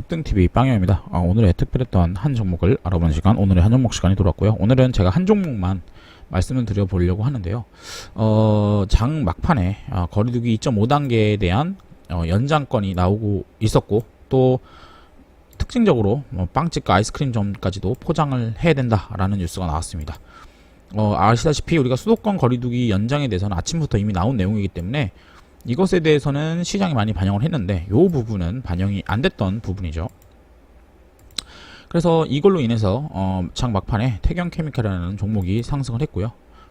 급등TV 빵영입니다. 오늘의 특별했던 한 종목을 알아보는 시간, 오늘의 한 종목 시간이 돌아왔고요. 오늘은 제가 한 종목만 말씀을 드려보려고 하는데요. 장 막판에 거리두기 2.5단계에 대한 연장권이 나오고 있었고, 또 특징적으로 빵집과 아이스크림점까지도 포장을 해야 된다라는 뉴스가 나왔습니다. 아시다시피 우리가 수도권 거리두기 연장에 대해서는 아침부터 이미 나온 내용이기 때문에 이것에 대해서는 시장이 많이 반영을 했는데, 이 부분은 반영이 안 됐던 부분이죠. 그래서 이걸로 인해서 장 막판에 태경케미칼이라는 종목이 상승을 했고요.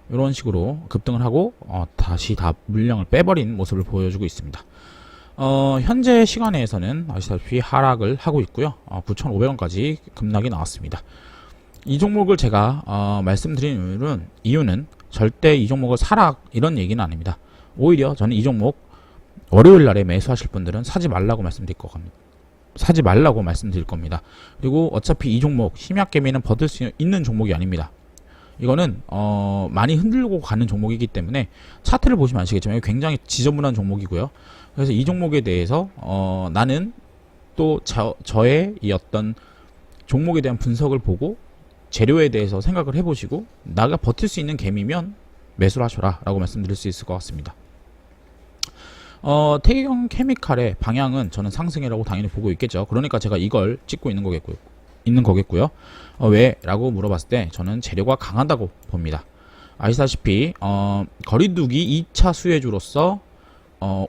이런 식으로 급등을 하고 다시 다 물량을 빼버린 모습을 보여주고 있습니다. 현재 시간에서는 아시다시피 하락을 하고 있고요. 9,500원까지 급락이 나왔습니다. 이 종목을 제가 말씀드린 이유는 절대 이 종목을 사라 이런 얘기는 아닙니다. 오히려 저는 이 종목 월요일 날에 매수하실 분들은 사지 말라고 말씀드릴 겁니다. 그리고 어차피 이 종목 심약개미는 버틸 수 있는 종목이 아닙니다. 이거는 많이 흔들고 가는 종목이기 때문에 차트를 보시면 아시겠지만 굉장히 지저분한 종목이고요. 그래서 이 종목에 대해서 나는 또 저의 이 어떤 종목에 대한 분석을 보고 재료에 대해서 생각을 해보시고 나가 버틸 수 있는 개미면 매수를 하셔라 라고 말씀드릴 수 있을 것 같습니다. 태경 케미칼의 방향은 저는 상승이라고 당연히 보고 있겠죠. 그러니까 제가 이걸 찍고 있는 거겠고요. 왜? 라고 물어봤을 때 저는 재료가 강하다고 봅니다. 아시다시피 거리두기 2차 수혜주로서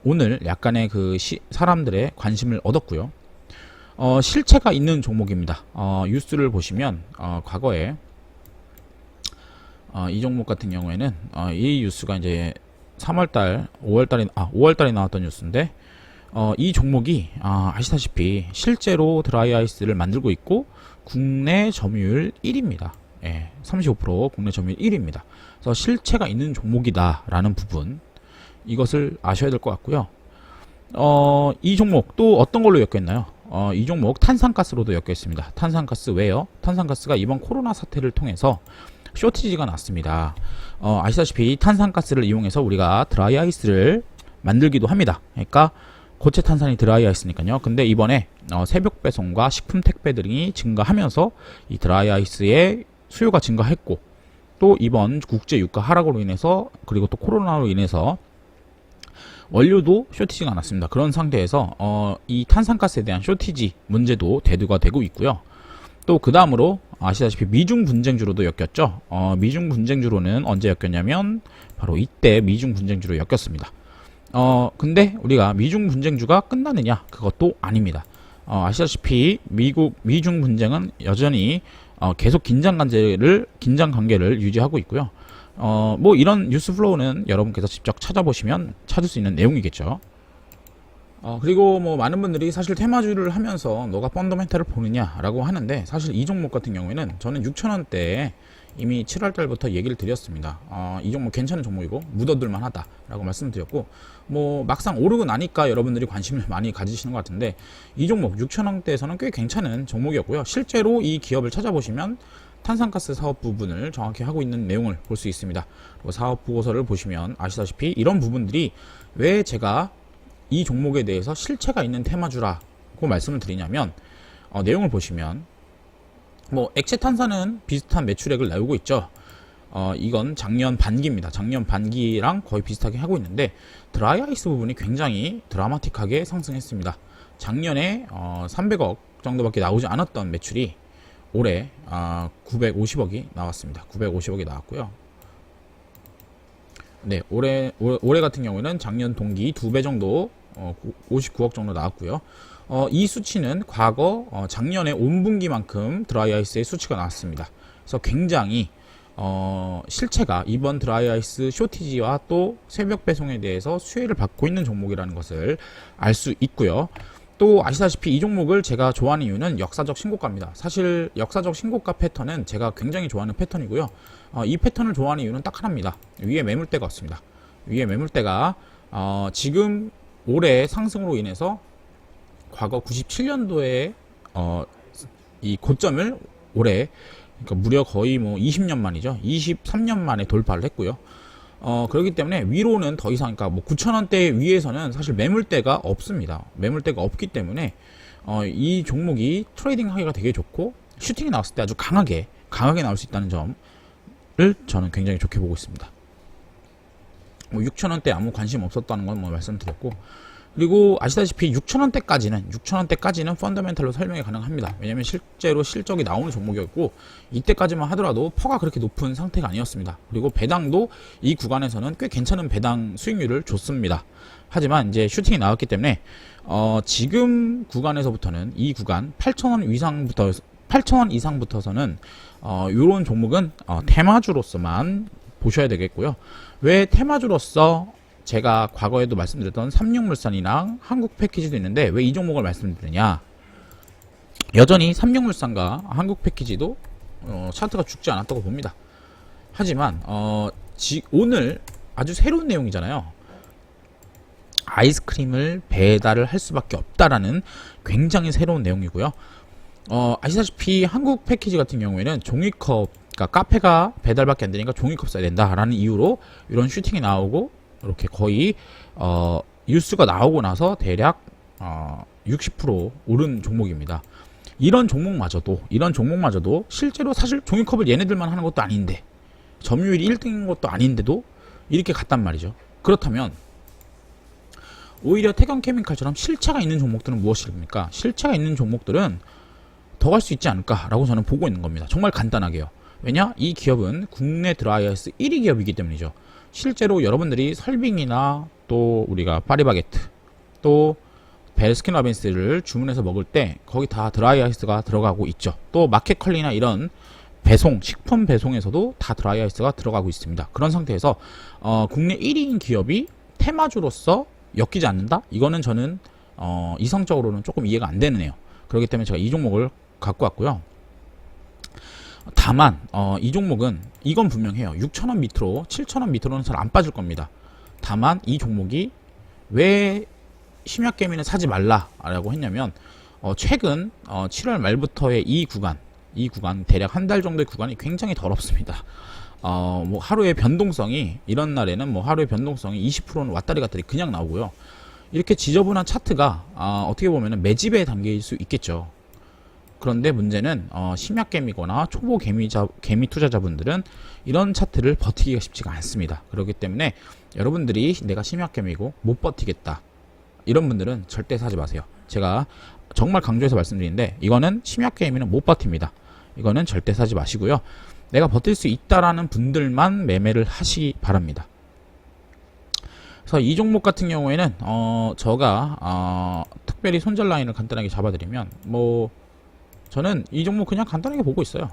오늘 약간의 그 사람들의 관심을 얻었고요. 실체가 있는 종목입니다. 뉴스를 보시면 과거에 이 종목 같은 경우에는 이 뉴스가 이제 3월달, 5월달에 나왔던 뉴스인데, 이 종목이 아시다시피 실제로 드라이아이스를 만들고 있고 국내 점유율 1위입니다. 35% 국내 점유율 1위입니다. 그래서 실체가 있는 종목이다 라는 부분, 이것을 아셔야 될 것 같고요. 이 종목 또 어떤 걸로 엮였나요? 이 종목 탄산가스로도 엮였습니다. 탄산가스 왜요? 탄산가스가 이번 코로나 사태를 통해서 쇼티지가 났습니다. 아시다시피 탄산가스를 이용해서 우리가 드라이아이스를 만들기도 합니다. 그러니까 고체 탄산이 드라이아이스니까요. 근데 이번에 새벽 배송과 식품 택배들이 증가하면서 이 드라이아이스의 수요가 증가했고, 또 이번 국제 유가 하락으로 인해서, 그리고 또 코로나로 인해서 원료도 쇼티지가 났습니다. 그런 상태에서 이 탄산가스에 대한 쇼티지 문제도 대두가 되고 있고요. 또 그 다음으로 아시다시피 미중 분쟁주로도 엮였죠. 미중 분쟁주로는 언제 엮였냐면 바로 이때 미중 분쟁주로 엮였습니다. 근데 우리가 미중 분쟁주가 끝나느냐? 그것도 아닙니다. 아시다시피 미중 분쟁은 여전히 계속 긴장 관계를 유지하고 있고요. 뭐 이런 뉴스 플로우는 여러분께서 직접 찾아보시면 찾을 수 있는 내용이겠죠. 그리고 뭐 많은 분들이 사실 테마주를 하면서 너가 펀더멘탈을 보느냐라고 하는데, 사실 이 종목 같은 경우에는 저는 6,000원대에 이미 7월달부터 얘기를 드렸습니다. 이 종목 괜찮은 종목이고 묻어둘만 하다라고 말씀드렸고, 뭐 막상 오르고 나니까 여러분들이 관심을 많이 가지시는 것 같은데, 이 종목 6,000원대에서는 꽤 괜찮은 종목이었고요. 실제로 이 기업을 찾아보시면 탄산가스 사업 부분을 정확히 하고 있는 내용을 볼 수 있습니다. 그리고 사업 보고서를 보시면 아시다시피 이런 부분들이 왜 제가 이 종목에 대해서 실체가 있는 테마주라고 말씀을 드리냐면, 내용을 보시면 뭐 액체 탄산은 비슷한 매출액을 내고 있죠. 이건 작년 반기입니다. 작년 반기랑 거의 비슷하게 하고 있는데, 드라이아이스 부분이 굉장히 드라마틱하게 상승했습니다. 작년에 300억 정도밖에 나오지 않았던 매출이 올해 950억이 나왔습니다. 950억이 나왔고요. 네, 올해 같은 경우에는 작년 동기 2배 정도 59억 정도 나왔고요. 이 수치는 과거 작년에 5분기만큼 드라이아이스의 수치가 나왔습니다. 그래서 굉장히 실체가 이번 드라이아이스 쇼티지와 또 새벽 배송에 대해서 수혜를 받고 있는 종목이라는 것을 알 수 있고요. 또 아시다시피 이 종목을 제가 좋아하는 이유는 역사적 신고가입니다. 사실 역사적 신고가 패턴은 제가 굉장히 좋아하는 패턴이고요. 이 패턴을 좋아하는 이유는 딱 하나입니다. 위에 매물대가 없습니다. 위에 매물대가 지금 올해 상승으로 인해서 과거 97년도에 이 고점을 올해, 그러니까 무려 거의 뭐 20년 만이죠. 23년 만에 돌파를 했고요. 그렇기 때문에 위로는 더 이상, 그러니까 뭐 9,000원대 위에서는 사실 매물대가 없습니다. 매물대가 없기 때문에 이 종목이 트레이딩 하기가 되게 좋고 슈팅이 나왔을 때 아주 강하게 나올 수 있다는 점을 저는 굉장히 좋게 보고 있습니다. 뭐 6,000원대 아무 관심 없었다는 건 뭐 말씀드렸고, 그리고 아시다시피 6,000원대까지는 펀더멘탈로 설명이 가능합니다. 왜냐면 실제로 실적이 나오는 종목이었고 이때까지만 하더라도 퍼가 그렇게 높은 상태가 아니었습니다. 그리고 배당도 이 구간에서는 꽤 괜찮은 배당 수익률을 줬습니다. 하지만 이제 슈팅이 나왔기 때문에 지금 구간에서부터는 이 구간 8,000원 이상부터서는 요런 종목은 테마주로서만 보셔야 되겠고요. 왜 테마주로서 제가 과거에도 말씀드렸던 삼육물산이랑 한국패키지도 있는데 왜 이 종목을 말씀드리냐, 여전히 삼육물산과 한국패키지도 차트가 죽지 않았다고 봅니다. 하지만 오늘 아주 새로운 내용이잖아요. 아이스크림을 배달을 할 수밖에 없다라는 굉장히 새로운 내용이고요. 아시다시피 한국패키지 같은 경우에는 종이컵, 그러니까 카페가 배달밖에 안 되니까 종이컵 써야 된다라는 이유로 이런 슈팅이 나오고 이렇게 거의 뉴스가 나오고 나서 대략 60% 오른 종목입니다. 이런 종목마저도 실제로 사실 종이컵을 얘네들만 하는 것도 아닌데, 점유율이 1등인 것도 아닌데도 이렇게 갔단 말이죠. 그렇다면 오히려 태경케미칼처럼 실체가 있는 종목들은 무엇입니까? 실체가 있는 종목들은 더 갈 수 있지 않을까라고 저는 보고 있는 겁니다. 정말 간단하게요. 왜냐? 이 기업은 국내 드라이아이스 1위 기업이기 때문이죠. 실제로 여러분들이 설빙이나 또 우리가 파리바게트 또 베스킨라빈스를 주문해서 먹을 때 거기 다 드라이아이스가 들어가고 있죠. 또 마켓컬리나 이런 식품 배송에서도 다 드라이아이스가 들어가고 있습니다. 그런 상태에서 국내 1위인 기업이 테마주로서 엮이지 않는다? 이거는 저는 이성적으로는 조금 이해가 안 되네요. 그렇기 때문에 제가 이 종목을 갖고 왔고요. 다만 이 종목은 이건 분명해요. 6,000원 밑으로 7,000원 밑으로는 잘 안 빠질 겁니다. 다만 이 종목이 왜 심야게임에는 사지 말라라고 했냐면 최근 7월 말부터의 이 구간 대략 한 달 정도의 구간이 굉장히 더럽습니다. 뭐 하루의 변동성이, 이런 날에는 뭐 하루의 변동성이 20%는 왔다리 갔다리 그냥 나오고요. 이렇게 지저분한 차트가 어떻게 보면은 매집에 담길 수 있겠죠. 그런데 문제는 심야게임이거나 초보 개미 투자자분들은 이런 차트를 버티기가 쉽지가 않습니다. 그렇기 때문에 여러분들이 내가 심야게임이고 못 버티겠다, 이런 분들은 절대 사지 마세요. 제가 정말 강조해서 말씀드리는데 이거는 심야게임이는 못 버팁니다. 이거는 절대 사지 마시고요. 내가 버틸 수 있다라는 분들만 매매를 하시기 바랍니다. 그래서 이 종목 같은 경우에는 제가 특별히 손절 라인을 간단하게 잡아드리면, 뭐 저는 이 종목 그냥 간단하게 보고 있어요.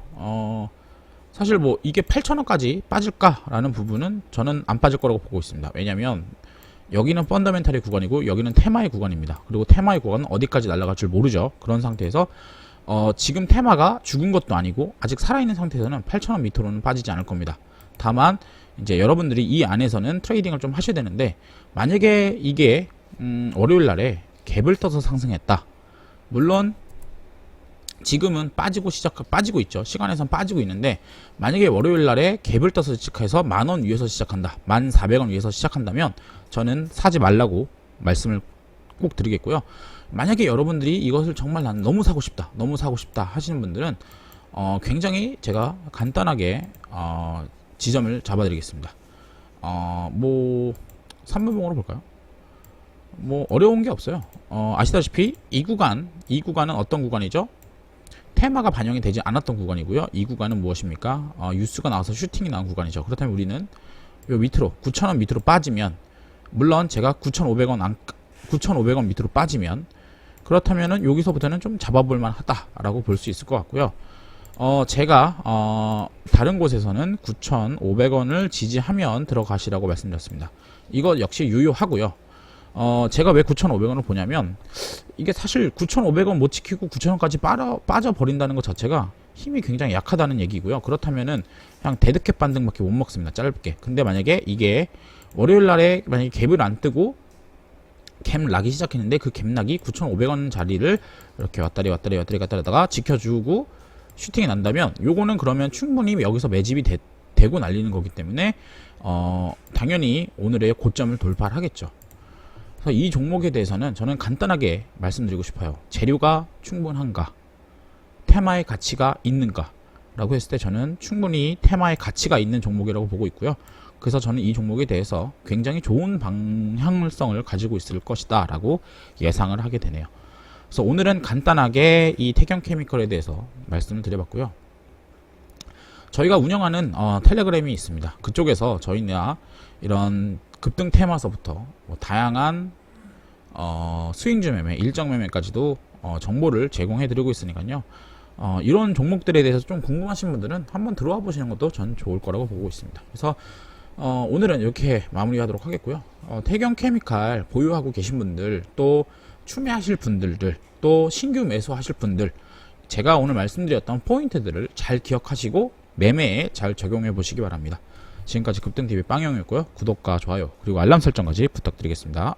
사실 뭐 이게 8,000원까지 빠질까라는 부분은 저는 안 빠질 거라고 보고 있습니다. 왜냐면 여기는 펀더멘탈의 구간이고 여기는 테마의 구간입니다. 그리고 테마의 구간은 어디까지 날아갈 줄 모르죠. 그런 상태에서 지금 테마가 죽은 것도 아니고 아직 살아있는 상태에서는 8,000원 밑으로는 빠지지 않을 겁니다. 다만 이제 여러분들이 이 안에서는 트레이딩을 좀 하셔야 되는데, 만약에 이게 월요일 날에 갭을 떠서 상승했다. 물론 지금은 빠지고 있죠. 시간에선 빠지고 있는데, 만약에 월요일 날에 갭을 떠서 시작해서 10,000원 위에서 시작한다, 1,400원 위에서 시작한다면 저는 사지 말라고 말씀을 꼭 드리겠고요. 만약에 여러분들이 이것을 정말 난 너무 사고 싶다 하시는 분들은 굉장히 제가 간단하게 지점을 잡아드리겠습니다. 뭐 3분봉으로 볼까요? 뭐 어려운 게 없어요. 아시다시피 이 구간은 어떤 구간이죠? 테마가 반영이 되지 않았던 구간이고요. 이 구간은 무엇입니까? 뉴스가 나와서 슈팅이 나온 구간이죠. 그렇다면 우리는 요 밑으로 9,000원 밑으로 빠지면, 물론 제가 9,500원 밑으로 빠지면, 그렇다면은 여기서부터는 좀 잡아볼 만하다라고 볼 수 있을 것 같고요. 제가 다른 곳에서는 9,500원을 지지하면 들어가시라고 말씀드렸습니다. 이거 역시 유효하고요. 제가 왜 9,500원을 보냐면, 이게 사실 9,500원 못 지키고 9,000원까지 빠져버린다는 것 자체가 힘이 굉장히 약하다는 얘기고요. 그렇다면은 그냥 데드캣 반등밖에 못 먹습니다. 짧게. 근데 만약에 이게 월요일 날에 만약에 갭을 안 뜨고 갭 락이 시작했는데, 그 갭 락이 9,500원 자리를 이렇게 왔다리 갔다 하다가 지켜주고 슈팅이 난다면, 요거는 그러면 충분히 여기서 매집이 되고 날리는 거기 때문에 당연히 오늘의 고점을 돌파를 하겠죠. 그래서 이 종목에 대해서는 저는 간단하게 말씀드리고 싶어요. 재료가 충분한가? 테마의 가치가 있는가? 라고 했을 때 저는 충분히 테마의 가치가 있는 종목이라고 보고 있고요. 그래서 저는 이 종목에 대해서 굉장히 좋은 방향성을 가지고 있을 것이다 라고 예상을 하게 되네요. 그래서 오늘은 간단하게 이 태경케미컬에 대해서 말씀을 드려봤고요. 저희가 운영하는 텔레그램이 있습니다. 그쪽에서 저희나 이런 급등 테마서부터 뭐 다양한 스윙주 매매, 일정 매매까지도 정보를 제공해 드리고 있으니까요. 이런 종목들에 대해서 좀 궁금하신 분들은 한번 들어와 보시는 것도 전 좋을 거라고 보고 있습니다. 그래서 오늘은 이렇게 마무리하도록 하겠고요. 태경케미칼 보유하고 계신 분들, 또 추매하실 분들들, 또 신규 매수하실 분들, 제가 오늘 말씀드렸던 포인트들을 잘 기억하시고 매매에 잘 적용해 보시기 바랍니다. 지금까지 급등TV 빵영이었고요. 구독과 좋아요 그리고 알람 설정까지 부탁드리겠습니다.